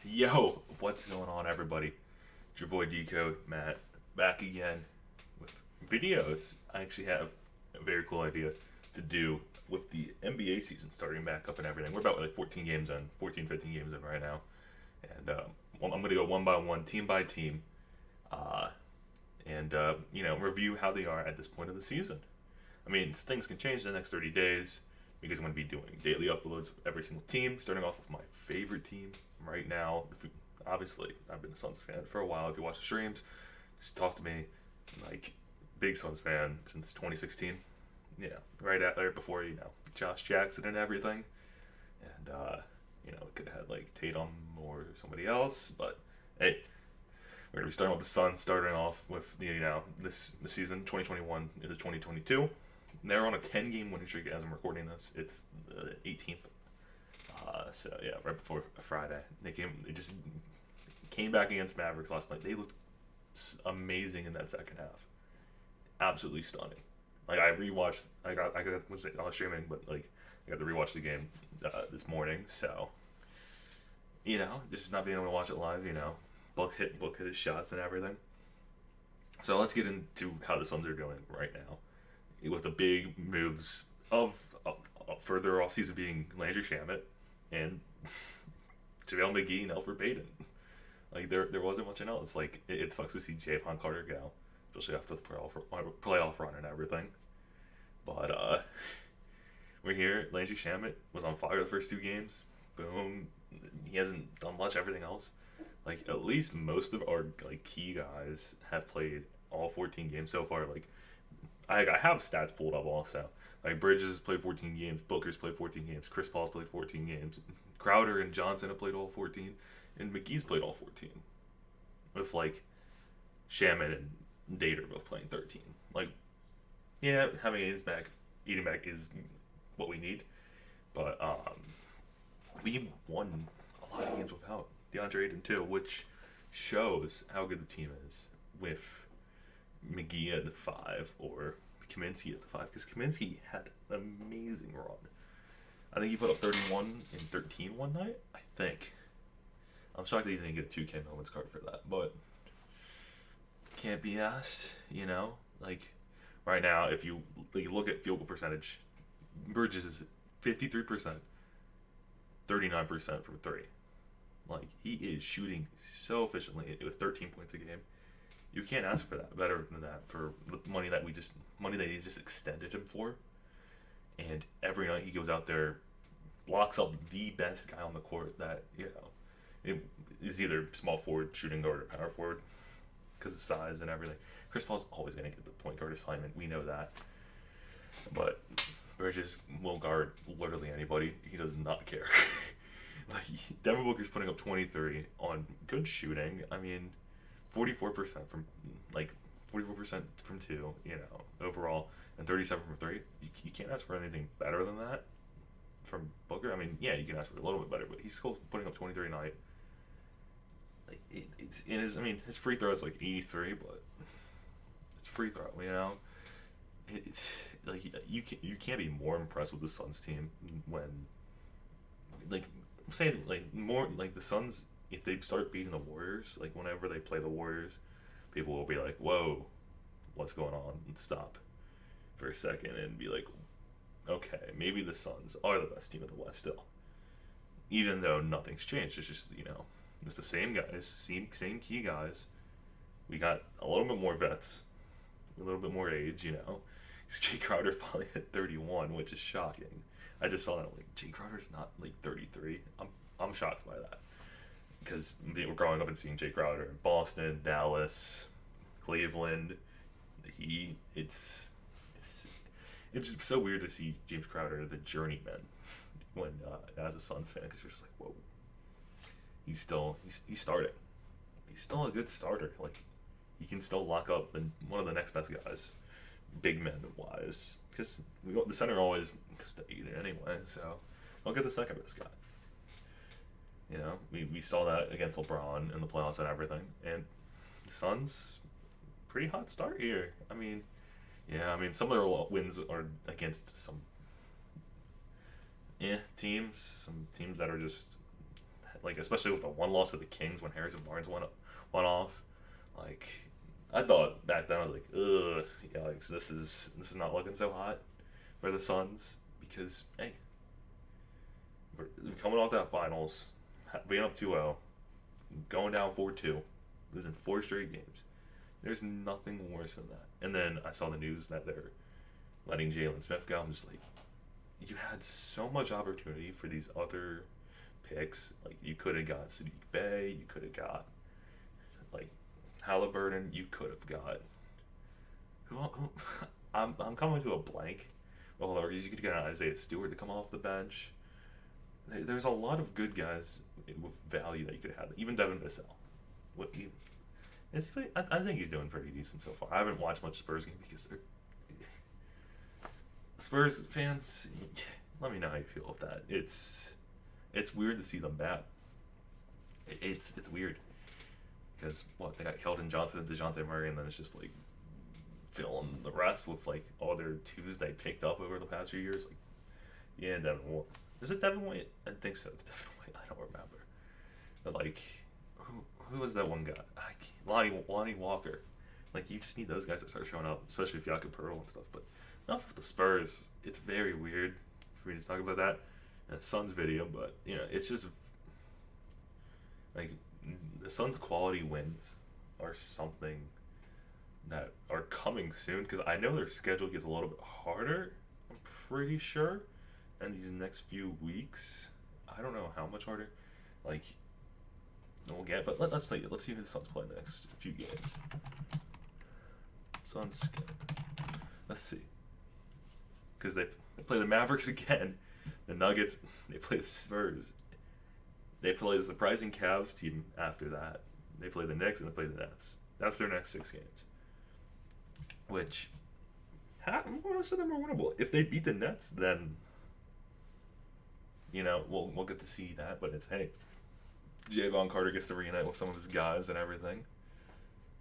Yo, what's going on, everybody? It's your boy Decode, Matt, back again with videos. I actually have a very cool idea to do with the NBA season starting back up and everything. We're about like 14 games in, 14, 15 games in right now. And I'm going to go one by one, team by team, uh, and, review how they are at this point of the season. I mean, things can change in the next 30 days because I'm going to be doing daily uploads of every single team, starting off with my favorite team right now. Obviously, I've been a Suns fan for a while. If you watch the streams, just talk to me. Like, big Suns fan since 2016. Yeah, right out there before, Josh Jackson and everything. And, it could have had, like, Tatum or somebody else. But, hey, we're going to be starting with the Suns, starting off with, this season, 2021 into 2022. They're on a 10-game winning streak as I'm recording this. It's the 18th. Right before Friday, they just came back against Mavericks last night. They looked amazing in that second half. Absolutely stunning. Like I rewatched, I was on streaming, but like I got to rewatch the game this morning. So just not being able to watch it live. Book hit his shots and everything. So let's get into how the Suns are doing right now, with the big moves of further offseason being Landry Shamet and JaVale McGee and Elfrid Payton. Like there wasn't much else. Like it sucks to see Javon Carter go, especially after the playoff run and everything. But we're here. Landry Shamet was on fire the first two games. Boom. He hasn't done much. Everything else, like at least most of our like key guys have played all 14 games so far. Like I have stats pulled up also. Like Bridges has played 14 games, Booker's played 14 games, Chris Paul's played 14 games, Crowder and Johnson have played all 14, and McGee's played all 14. With like Shaman and Dater both playing 13. Like, yeah, having Aiden back is what we need, but we won a lot of games without DeAndre Ayton too, which shows how good the team is with McGee at the 5 or Kaminsky at the 5, because Kaminsky had an amazing run. I think he put up 31 and 13 one night. I think. I'm shocked that he didn't get a 2K moments card for that, but can't be asked. Like right now, if you look at field goal percentage, Bridges is 53%, 39% from three. Like he is shooting so efficiently with 13 points a game. You can't ask for that better than that for the money that they just extended him for. And every night he goes out there, locks up the best guy on the court that it is either small forward, shooting guard, or power forward because of size and everything. Chris Paul's always going to get the point guard assignment. We know that. But Bridges will guard literally anybody. He does not care. Like Devin Booker's putting up 23 on good shooting. I mean, 44% from 44% from two, overall, and 37 from three. You can't ask for anything better than that from Booker. I mean, yeah, you can ask for a little bit better, but he's still putting up 23 a night. Like it's in his free throw is like 83, but it's free throw. It's like you can't be more impressed with the Suns team when like I'm saying like more like the Suns. If they start beating the Warriors, like whenever they play the Warriors, people will be like, whoa, what's going on? And stop for a second and be like, okay, maybe the Suns are the best team in the West still. Even though nothing's changed. It's just, it's the same guys, same key guys. We got a little bit more vets, a little bit more age, Jay Crowder finally hit 31, which is shocking. I just saw that, like, Jay Crowder's not, like, 33. I'm shocked by that. Because we're growing up and seeing Jay Crowder in Boston, Dallas, Cleveland. It's just so weird to see James Crowder, the journeyman, when as a Suns fan, because you're just like, whoa, he's starting. He's still a good starter. Like he can still lock up one of the next best guys, big men wise, because the center always goes to Aiden anyway. So I'll get the second best guy. We saw that against LeBron in the playoffs and everything. And the Suns, pretty hot start here. Some of their wins are against some teams that are just like especially with the one loss to the Kings when Harrison Barnes went off. Like, I thought back then I was like, ugh, yikes, this is not looking so hot for the Suns because hey, we're coming off that finals, being up 2-0, going down 4-2, losing 4 straight games. There's nothing worse than that. And then I saw the news that they're letting Jalen Smith go. I'm just like, you had so much opportunity for these other picks. Like, you could have got Sadiq Bey, you could have got like Halliburton, you could have got who I'm coming to a blank. Well, you could get Isaiah Stewart to come off the bench. There's a lot of good guys with value that you could have. Even Devin Vassell. I think he's doing pretty decent so far. I haven't watched much Spurs game because Spurs fans, let me know how you feel with that. It's weird to see them bad. It's weird because they got Keldon Johnson and DeJounte Murray, and then it's just like filling the rest with like all their twos they picked up over the past few years. Like, yeah, Devin White. Is it Devin White? I think so. It's Devin White. I don't remember. But like, who was that one guy? Lonnie Walker. Like, you just need those guys to start showing up, especially if Jakob Pearl and stuff. But enough with the Spurs. It's very weird for me to talk about that in a Suns video, but it's just like the Suns' quality wins are something that are coming soon because I know their schedule gets a little bit harder. I'm pretty sure, in these next few weeks. I don't know how much harder. Like, we'll get, but let's see who the Suns play the next few games. Suns schedule. Let's see. Because they play the Mavericks again, the Nuggets, they play the Spurs. They play the surprising Cavs team after that. They play the Knicks and they play the Nets. That's their next 6 games. Which, most of them are winnable. If they beat the Nets, then, we'll get to see that. But it's, hey, Javon Carter gets to reunite with some of his guys and everything.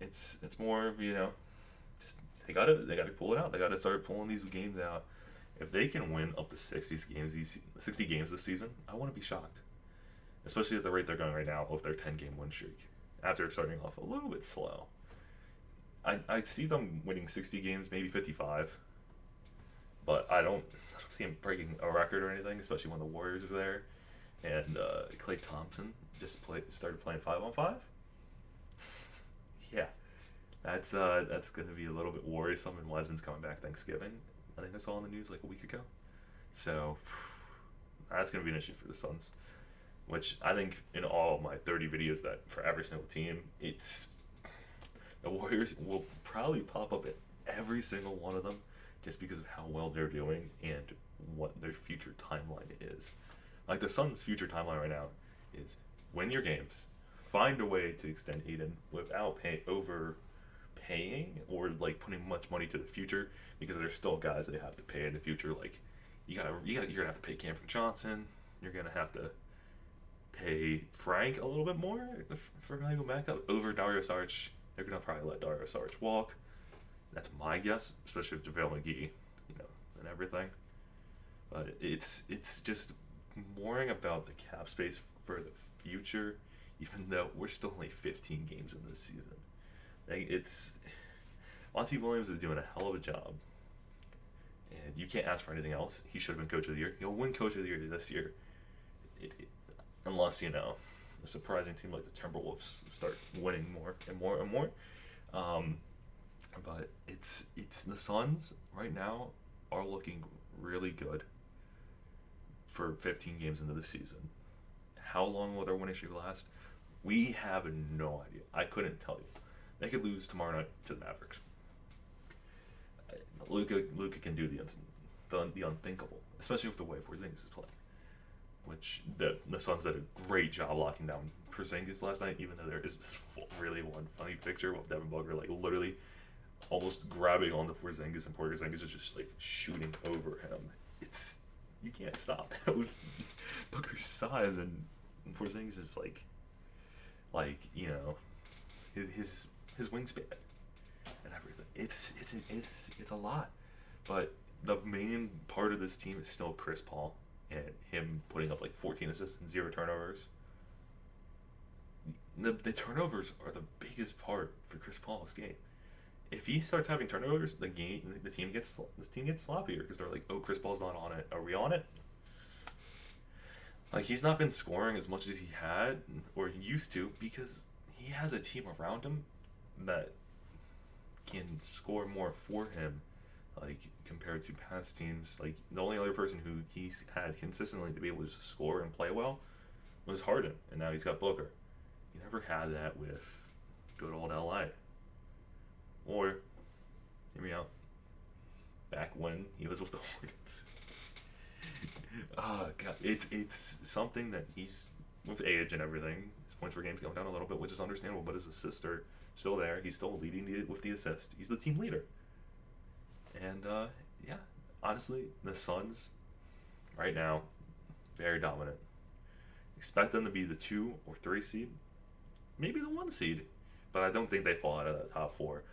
It's more of, just they gotta pull it out. They gotta start pulling these games out. If they can win up to 60 games this season, I wouldn't be shocked. Especially at the rate they're going right now with their 10-game win streak. After starting off a little bit slow. I see them winning 60 games, maybe 55. But I don't see them breaking a record or anything, especially when the Warriors are there. And Klay Thompson just started playing 5-on-5. Yeah. That's going to be a little bit worrisome, and Wiseman's coming back Thanksgiving. I think I saw on the news like a week ago. So that's going to be an issue for the Suns. Which I think in all of my 30 videos that for every single team, it's the Warriors will probably pop up at every single one of them just because of how well they're doing and what their future timeline is. Like the Suns' future timeline right now is win your games, find a way to extend Aiden without overpaying or like putting much money to the future because there's still guys they have to pay in the future. Like you're gonna have to pay Cameron Johnson. You're gonna have to pay Frank a little bit more for going to go back up over Dario Saric. They're going to probably let Dario Saric walk. That's my guess, especially with JaVale McGee, and everything. But it's just worrying about the cap space for the future, even though we're still only 15 games in this season. Like Monty Williams is doing a hell of a job, and you can't ask for anything else. He should have been Coach of the Year. He'll win Coach of the Year this year. Unless, a surprising team like the Timberwolves start winning more and more and more. But it's the Suns right now are looking really good for 15 games into the season. How long will their winning streak last? We have no idea. I couldn't tell you. They could lose tomorrow night to the Mavericks. Luka can do the unthinkable, especially with the way Porzingis is playing. Which the Suns did a great job locking down Porzingis last night, even though there is this really one funny picture of Devin Booker like literally almost grabbing onto Porzingis, and Porzingis is just like shooting over him. You can't stop that with Booker's size, and Porzingis is like his wingspan and everything. It's a lot, but the main part of this team is still Chris Paul. And him putting up like 14 assists and 0 turnovers. the turnovers are the biggest part for Chris Paul's game. If he starts having turnovers, the team gets sloppier because they're like, oh, Chris Paul's not on it. Are we on it? Like, he's not been scoring as much as he had or he used to because he has a team around him that can score more for him, like compared to past teams. Like, the only other person who he's had consistently to be able to just score and play well was Harden, and now he's got Booker. You never had that with good old LA. Or, hear me out, back when he was with the Hornets. Oh god, it's something that he's, with age and everything, his points per game's going down a little bit, which is understandable. But his assists are still there. He's still leading with the assist. He's the team leader. And yeah, honestly, the Suns right now, very dominant. Expect them to be the 2 or 3 seed, maybe the 1 seed, but I don't think they fall out of the top 4,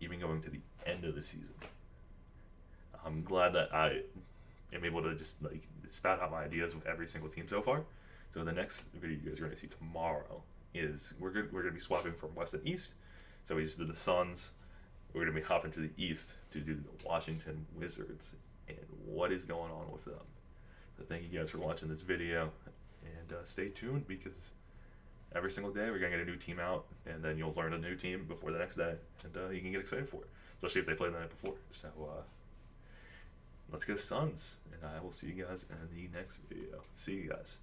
even going to the end of the season. I'm glad that I am able to just like spout out my ideas with every single team so far. So the next video you guys are going to see tomorrow is we're going to be swapping from West and East. So we just did the Suns. We're going to be hopping to the East to do the Washington Wizards and what is going on with them. So thank you guys for watching this video, and stay tuned because every single day we're going to get a new team out, and then you'll learn a new team before the next day, and you can get excited for it, especially if they play the night before. So let's go Suns, and I will see you guys in the next video. See you guys.